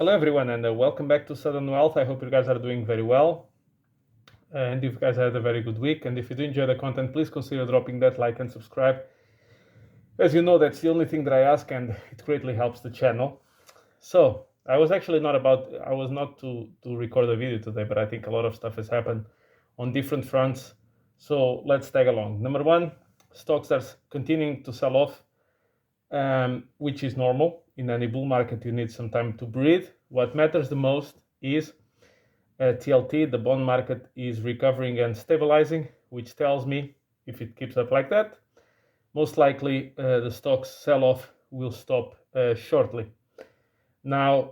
Hello everyone, and welcome back to Sudden Wealth. I hope you guys are doing very well, and if you guys had a very good week. And if you do enjoy the content, please consider dropping that like and subscribe. As you know, that's the only thing that I ask, and it greatly helps the channel. So I was not to record a video today, but I think a lot of stuff has happened on different fronts. So let's tag along. Number one, stocks are continuing to sell off, which is normal. In any bull market, you need some time to breathe. What matters the most is TLT, the bond market is recovering and stabilizing, which tells me if it keeps up like that, most likely the stocks sell-off will stop shortly. Now,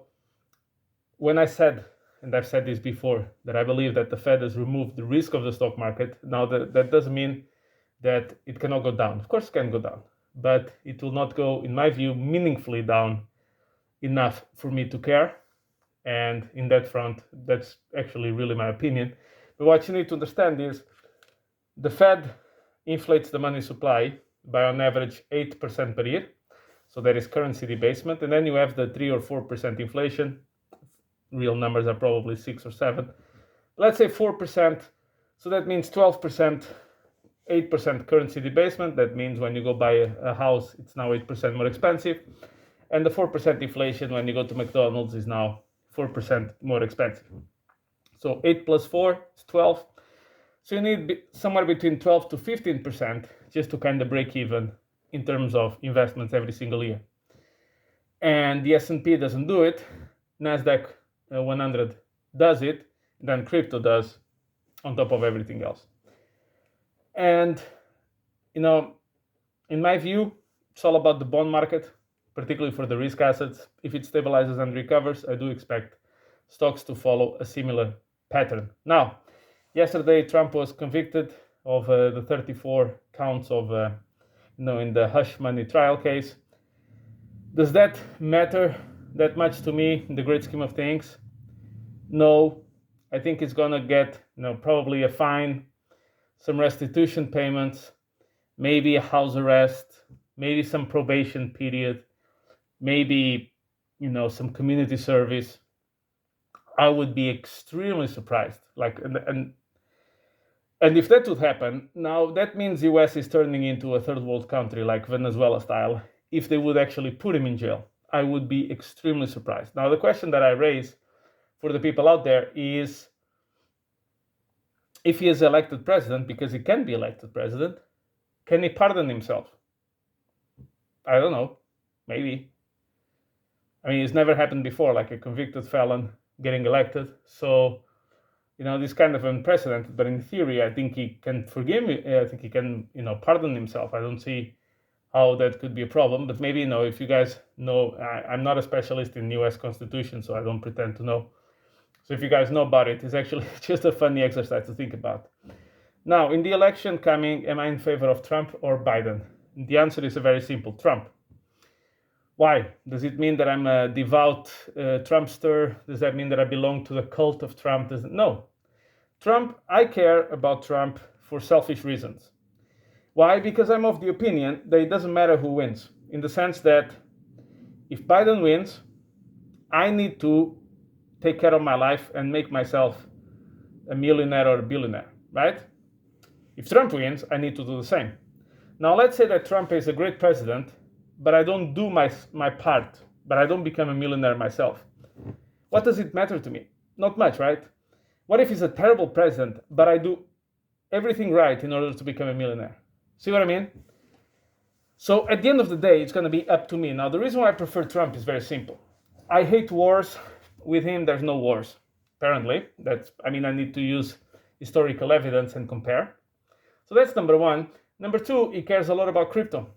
when I said, and I've said this before, that I believe that the Fed has removed the risk of the stock market, now that doesn't mean that it cannot go down. Of course it can go down, but it will not go, in my view, meaningfully down enough for me to care. And in that front, that's actually really my opinion. But what you need to understand is the Fed inflates the money supply by on average 8% per year. So that is currency debasement. And then you have the 3 or 4% inflation. Real numbers are probably 6 or 7. Let's say 4%. So that means 12%, 8% currency debasement. That means when you go buy a house, it's now 8% more expensive. And the 4% inflation when you go to McDonald's is now 4% more expensive. So 8 plus 4 is 12. So you need somewhere between 12 to 15% just to kind of break even in terms of investments every single year. And the S&P doesn't do it. NASDAQ 100 does it. Then crypto does on top of everything else. And, in my view, it's all about the bond market, particularly for the risk assets. If it stabilizes and recovers, I do expect stocks to follow a similar pattern. Now, yesterday, Trump was convicted of the 34 counts of, in the hush money trial case. Does that matter that much to me in the great scheme of things? No. I think it's going to get, probably a fine, some restitution payments, maybe a house arrest, maybe some probation period, maybe, some community service. I would be extremely surprised. And if that would happen, now that means the US is turning into a third world country like Venezuela style. If they would actually put him in jail, I would be extremely surprised. Now, the question that I raise for the people out there is, if he is elected president, because he can be elected president, can he pardon himself? I don't know. Maybe. I mean, it's never happened before, like a convicted felon getting elected. So, this kind of unprecedented. But in theory, I think he can forgive me. I think he can, pardon himself. I don't see how that could be a problem. But maybe, if you guys know, I'm not a specialist in U.S. Constitution, so I don't pretend to know. So if you guys know about it, it's actually just a funny exercise to think about. Now, in the election coming, am I in favor of Trump or Biden? The answer is very simple: Trump. Why? Does it mean that I'm a devout Trumpster? Does that mean that I belong to the cult of Trump? No. Trump, I care about Trump for selfish reasons. Why? Because I'm of the opinion that it doesn't matter who wins, in the sense that if Biden wins, I need to take care of my life and make myself a millionaire or a billionaire, right? If Trump wins, I need to do the same. Now, let's say that Trump is a great president, but I don't do my part, but I don't become a millionaire myself. What does it matter to me? Not much, right? What if he's a terrible president, but I do everything right in order to become a millionaire? See what I mean? So at the end of the day, it's going to be up to me. Now, the reason why I prefer Trump is very simple. I hate wars. With him, there's no wars, apparently. I need to use historical evidence and compare. So that's number one. Number two, he cares a lot about crypto.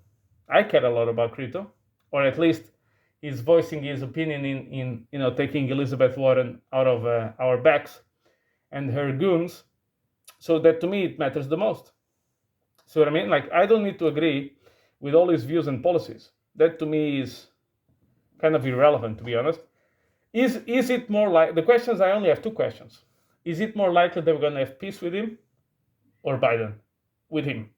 I care a lot about crypto, or at least he's voicing his opinion in taking Elizabeth Warren out of our backs and her goons. So that to me, it matters the most. See what I mean? I don't need to agree with all his views and policies. That to me is kind of irrelevant, to be honest. Is it more like, the questions, I only have two questions. Is it more likely that we're going to have peace with him or Biden with him?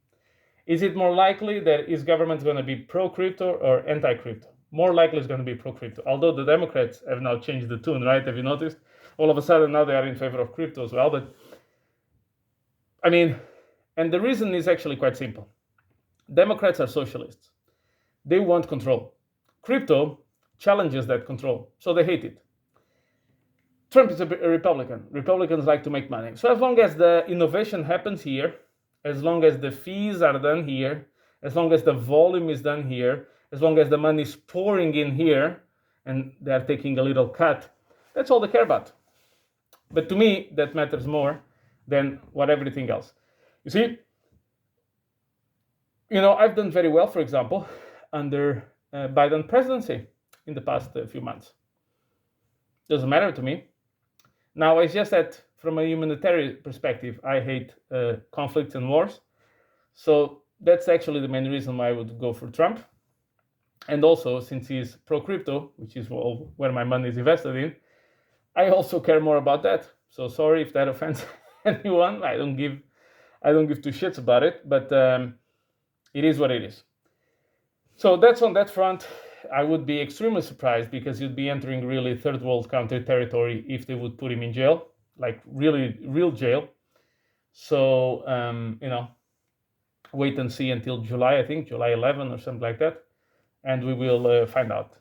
Is it more likely that his government is going to be pro-crypto or anti-crypto? more likely is going to be pro-crypto. Although the Democrats have now changed the tune, right? Have you noticed? All of a sudden now they are in favor of crypto as well. But I mean, and the reason is actually quite simple. Democrats are socialists. They want control. Crypto challenges that control, so they hate it. Trump is a Republican. Republicans like to make money. So as long as the innovation happens here, as long as the fees are done here, as long as the volume is done here, as long as the money is pouring in here, and they are taking a little cut, that's all they care about. But to me, that matters more than what everything else. You see, I've done very well, for example, under Biden presidency in the past few months. Doesn't matter to me. Now, it's just that from a humanitarian perspective, I hate conflicts and wars. So that's actually the main reason why I would go for Trump. And also, since he's pro-crypto, which is where my money is invested in, I also care more about that. So sorry if that offends anyone. I don't give two shits about it, but it is what it is. So that's on that front. I would be extremely surprised because you'd be entering really third world country territory if they would put him in jail, like really real jail. So, wait and see until July, I think, July 11 or something like that. And we will find out.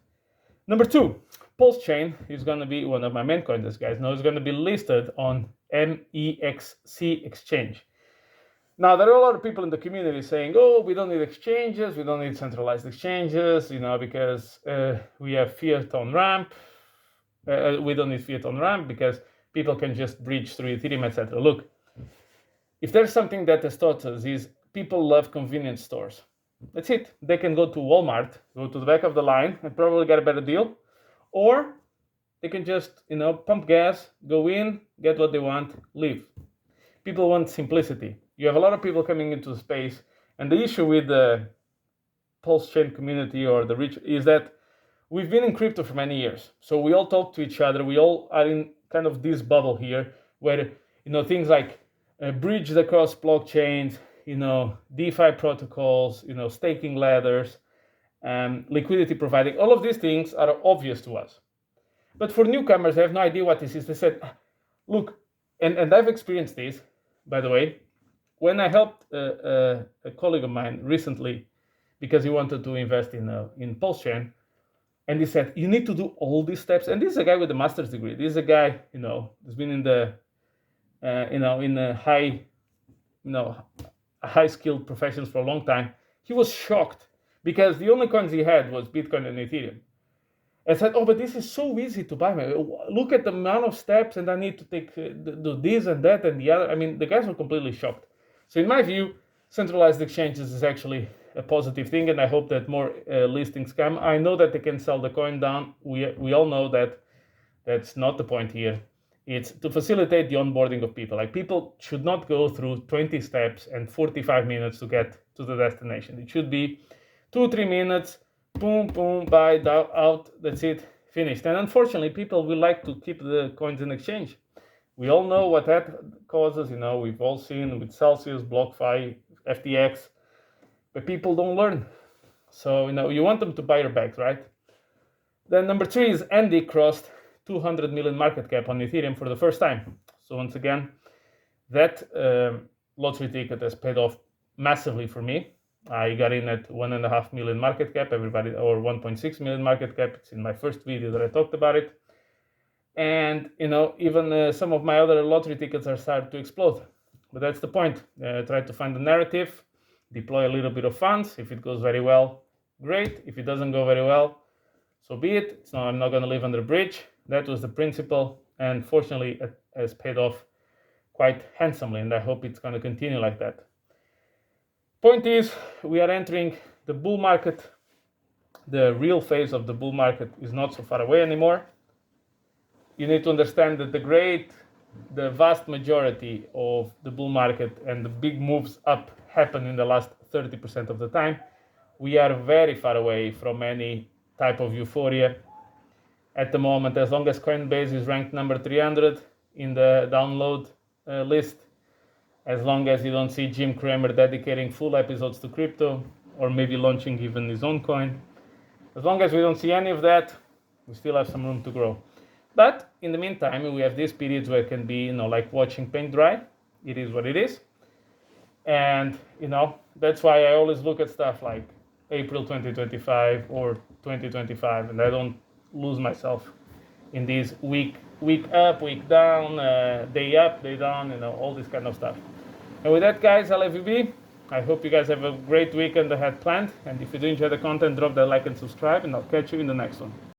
Number 2, Pulsechain is going to be one of my main coins, as guys know, is going to be listed on MEXC exchange. Now, there are a lot of people in the community saying, oh, we don't need exchanges, we don't need centralized exchanges, because we have fiat on ramp. We don't need fiat on ramp because people can just bridge through Ethereum, etc. Look, if there's something that has taught us is people love convenience stores. That's it. They can go to Walmart, go to the back of the line and probably get a better deal. Or they can just, pump gas, go in, get what they want, leave. People want simplicity. You have a lot of people coming into the space, and the issue with the Pulsechain community or the rich is that we've been in crypto for many years. So we all talk to each other. We all are in kind of this bubble here where, things like bridge across blockchains, DeFi protocols, staking ladders, liquidity providing, all of these things are obvious to us. But for newcomers, they have no idea what this is. They said, look, and I've experienced this, by the way, when I helped a colleague of mine recently because he wanted to invest in Pulsechain, and he said, you need to do all these steps. And this is a guy with a master's degree. This is a guy, who's been in the, in a high skilled professions for a long time. He was shocked because the only coins he had was Bitcoin and Ethereum. And said, oh, but this is so easy to buy. Look at the amount of steps, and I need to do this and that and the other. I mean, the guys were completely shocked. So in my view, centralized exchanges is actually a positive thing, and I hope that more listings come. I know that they can sell the coin down. We all know that that's not the point here. It's to facilitate the onboarding of people. Like, people should not go through 20 steps and 45 minutes to get to the destination. It should be 2-3 minutes, boom, boom, buy, out, that's it, finished. And unfortunately, people will like to keep the coins in exchange. We all know what that causes, we've all seen with Celsius, BlockFi, FTX, but people don't learn. So, you want them to buy your bags, right? Then number 3 is Andy crossed 200 million market cap on Ethereum for the first time. So once again, that lottery ticket has paid off massively for me. I got in at 1.5 million market cap, or 1.6 million market cap. It's in my first video that I talked about it. And, even some of my other lottery tickets are starting to explode. But that's the point. Try to find the narrative, deploy a little bit of funds. If it goes very well, great. If it doesn't go very well, so be it. I'm not going to live under a bridge. That was the principle. And fortunately, it has paid off quite handsomely. And I hope it's going to continue like that. Point is, we are entering the bull market. The real phase of the bull market is not so far away anymore. You need to understand that the vast majority of the bull market and the big moves up happen in the last 30% of the time. We are very far away from any type of euphoria at the moment. As long as Coinbase is ranked number 300 in the download list, as long as you don't see Jim Cramer dedicating full episodes to crypto, or maybe launching even his own coin, As long as we don't see any of that, we still have some room to grow. But in the meantime, we have these periods where it can be, like watching paint dry. It is what it is. And, that's why I always look at stuff like April 2025 or 2025, and I don't lose myself in these week up, week down, day up, day down, all this kind of stuff. And with that, guys, I'll leave you be. I hope you guys have a great weekend ahead planned. And if you do enjoy the content, drop that like and subscribe, and I'll catch you in the next one.